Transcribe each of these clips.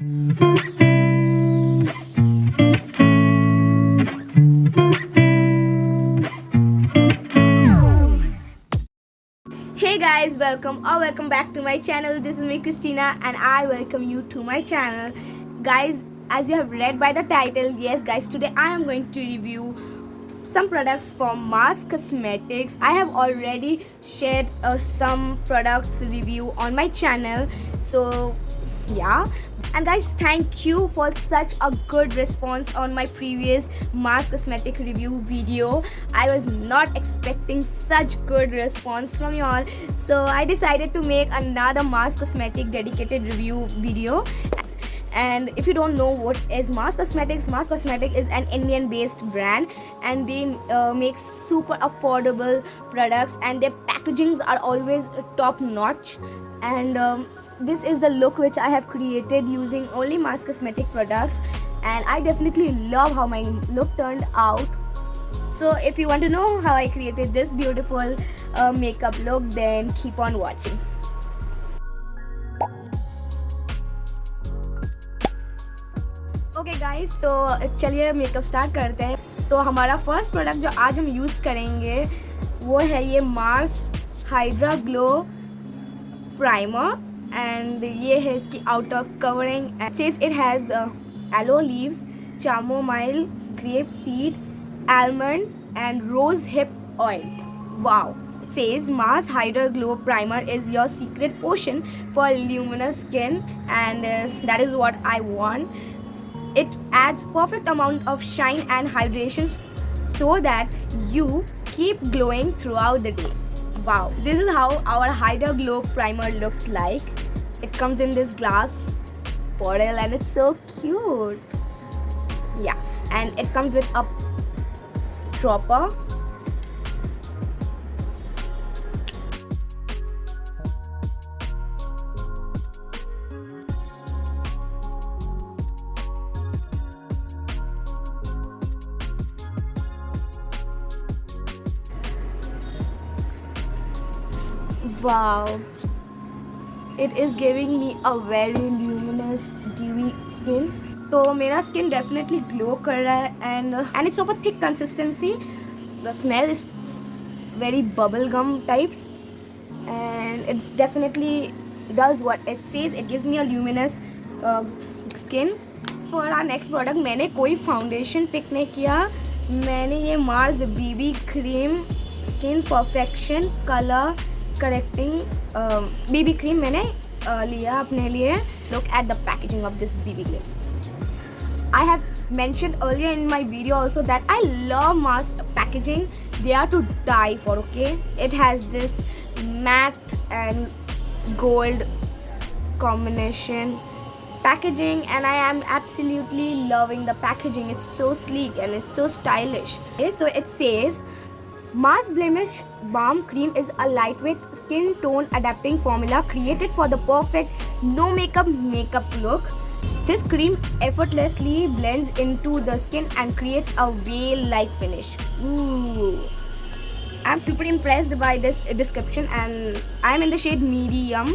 Hey guys, welcome back to my channel. This is me Christina and I welcome you to my channel. Guys, as you have read by the title, yes guys, today I am going to review some products from Mars Cosmetics. I have already shared some products review on my channel. So yeah, and guys, thank you for such a good response on my previous Mars Cosmetic review video. I was not expecting such good response from you all, so I decided to make another Mars Cosmetic dedicated review video. And if you don't know what is Mars Cosmetics is an Indian based brand, and they make super affordable products, and their packagings are always top notch. And this is the look which I have created using only Mars Cosmetic products, and I definitely love how my look turned out. So if you want to know how I created this beautiful makeup look, then keep on watching. Okay guys, तो चलिए makeup start करते हैं। तो हमारा first product जो आज हम use करेंगे वो है ये Mars hydra glow primer, and ये है इसकी outer covering. Says it has aloe leaves, chamomile, grape seed, almond and rose hip oil. Wow! It says Mars Hydra Glow Primer is your secret potion for luminous skin, and that is what I want. It adds perfect amount of shine and hydration so that you keep glowing throughout the day. Wow, this is how our Hydra Glow Primer looks like. It comes in this glass bottle and it's so cute. Yeah, and it comes with a dropper. Wow, it is giving me a very luminous dewy skin. तो मेरा skin definitely glow कर रहा है, and it's of a thick consistency. The smell is very bubble gum types, and it's definitely does what it says. It gives me a luminous skin. For our next product, मैंने कोई foundation pick नहीं किया. मैंने ये Mars BB cream skin perfection colour correcting BB cream मैंने लिया अपने लिए. Look at the packaging of this BB cream. I have mentioned earlier in my video also that I love Mars packaging. They are to die for, okay? It has this matte and gold combination packaging, and I am absolutely loving the packaging. It's so sleek and it's so stylish. Okay, so it says Mars Blemish Balm Cream is a lightweight skin tone adapting formula created for the perfect no makeup look. This cream effortlessly blends into the skin and creates a veil-like finish. Ooh, I'm super impressed by this description, and I'm in the shade medium.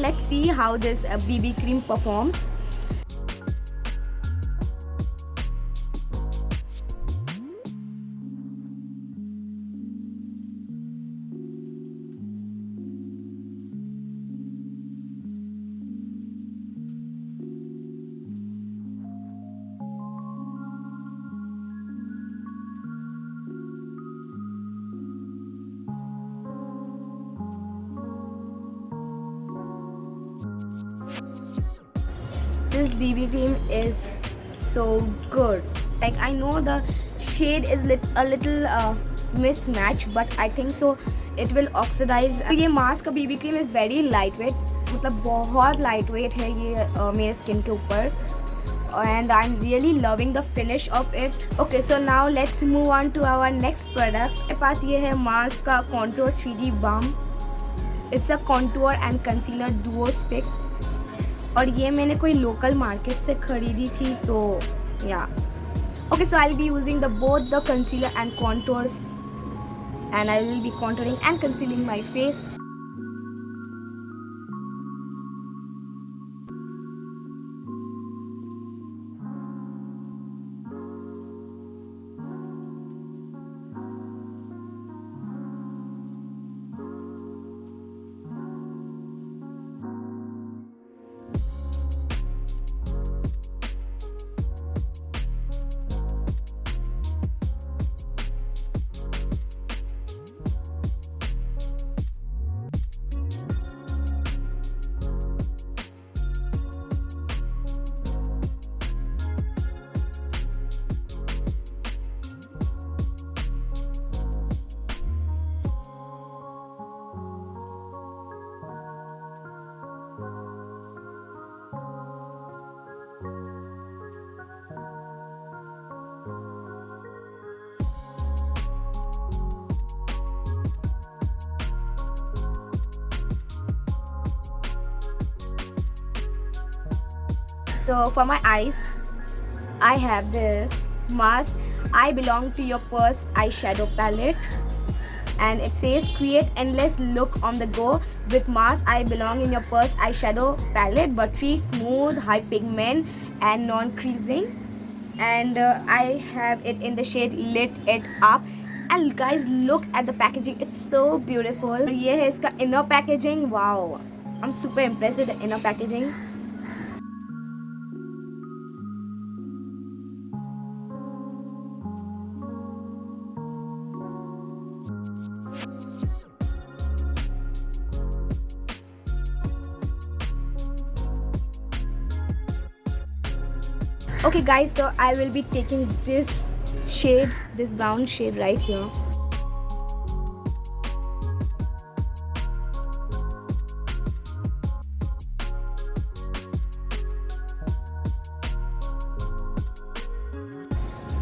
Let's see how this BB cream performs. This BB cream is so good. Like, I know the shade is a little mismatch, but I think so it will oxidize. ये mask का BB cream is very lightweight, मतलब बहुत lightweight है ये मेरे skin के ऊपर, and I'm really loving the finish of it. Okay, so now let's move on to our next product. मेरे पास ये है मास्क का Contour 3D Balm. It's a contour and concealer duo stick. और ये मैंने कोई लोकल मार्केट से खरीदी थी, तो या okay. So I will be using both the concealer and contours, and I will be contouring and concealing my face. So for my eyes, I have this Mars I Belong to Your Purse eyeshadow palette, and it says create endless look on the go with Mars I Belong in Your Purse eyeshadow palette, buttery, smooth, high pigment and non-creasing. And I have it in the shade Lit It Up. And guys, look at the packaging, it's so beautiful. ये है इसका inner packaging. Wow, I'm super impressed with the inner packaging. Okay guys, so I will be taking this shade, this brown shade right here.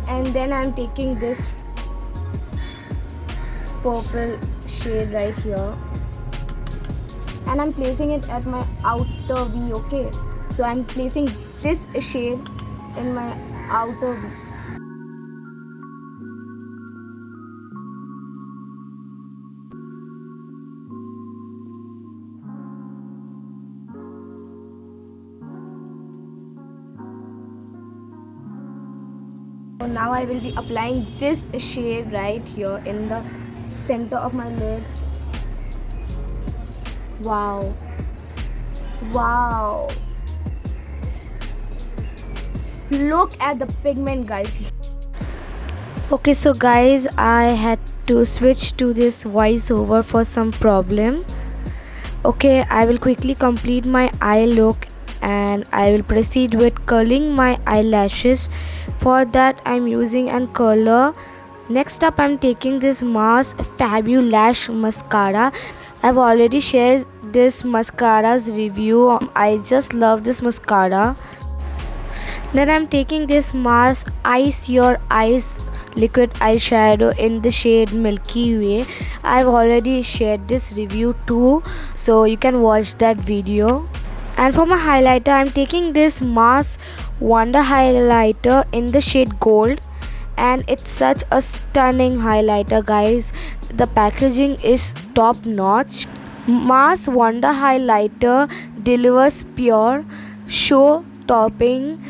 And then I'm taking this purple shade right here, and I'm placing it at my outer V. Okay, so I'm placing this shade in my outer V. So now I will be applying this shade right here in the center of my lid. Wow. Wow. Look at the pigment, guys. Okay, so guys, I had to switch to this voiceover for some problem. Okay, I will quickly complete my eye look and I will proceed with curling my eyelashes. For that, I'm using an curler. Next up, I'm taking this Mars Fabulash mascara. I've already shared this mascara's review. I just love this mascara. Then I'm taking this Mars Ice Your Eyes liquid eyeshadow in the shade Milky Way. I've already shared this review too, so you can watch that video. And for my highlighter, I'm taking this Mars Wonder highlighter in the shade Gold, and it's such a stunning highlighter, guys. The packaging is top notch. Mars Wonder highlighter delivers pure show topping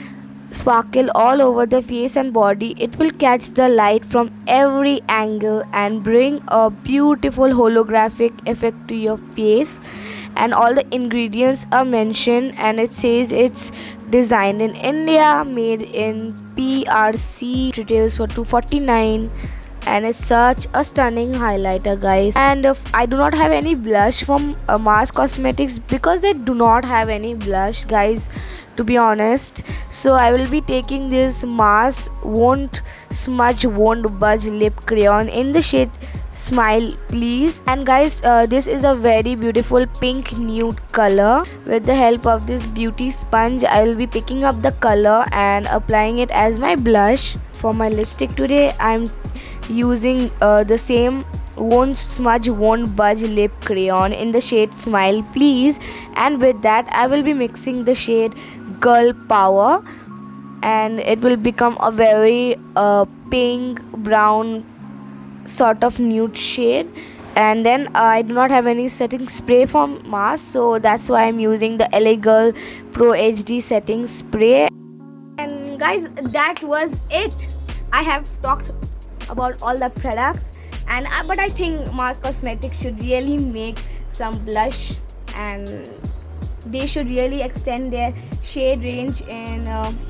sparkle all over the face and body. It will catch the light from every angle and bring a beautiful holographic effect to your face. And all the ingredients are mentioned, and it says it's designed in India, made in PRC, retails for $249, and it's such a stunning highlighter, guys. And I do not have any blush from Mars Cosmetics because they do not have any blush, guys, to be honest. So I will be taking this Mars Won't Smudge Won't Budge lip crayon in the shade Smile Please. And guys, this is a very beautiful pink nude color. With the help of this beauty sponge, I will be picking up the color and applying it as my blush. For my lipstick today, I'm using the same Won't Smudge Won't Budge lip crayon in the shade Smile Please. And with that, I will be mixing the shade Girl Power, and it will become a very pink brown sort of nude shade. And then I do not have any setting spray from Mars, so that's why I'm using the LA Girl Pro HD setting spray. And guys, that was it. I have talked about all the products, and but I think Mars Cosmetics should really make some blush, and they should really extend their shade range in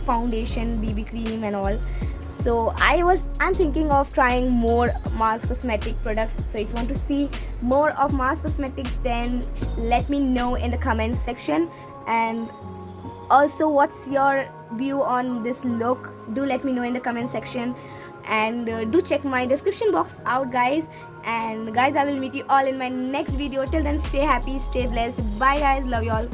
foundation, BB cream and all. So I'm thinking of trying more Mars Cosmetic products. So if you want to see more of Mars Cosmetics, then let me know in the comments section. And also, what's your view on this look? Do let me know in the comment section. And do check my description box out, guys. And guys, I will meet you all in my next video. Till then, stay happy, stay blessed. Bye guys, love you all.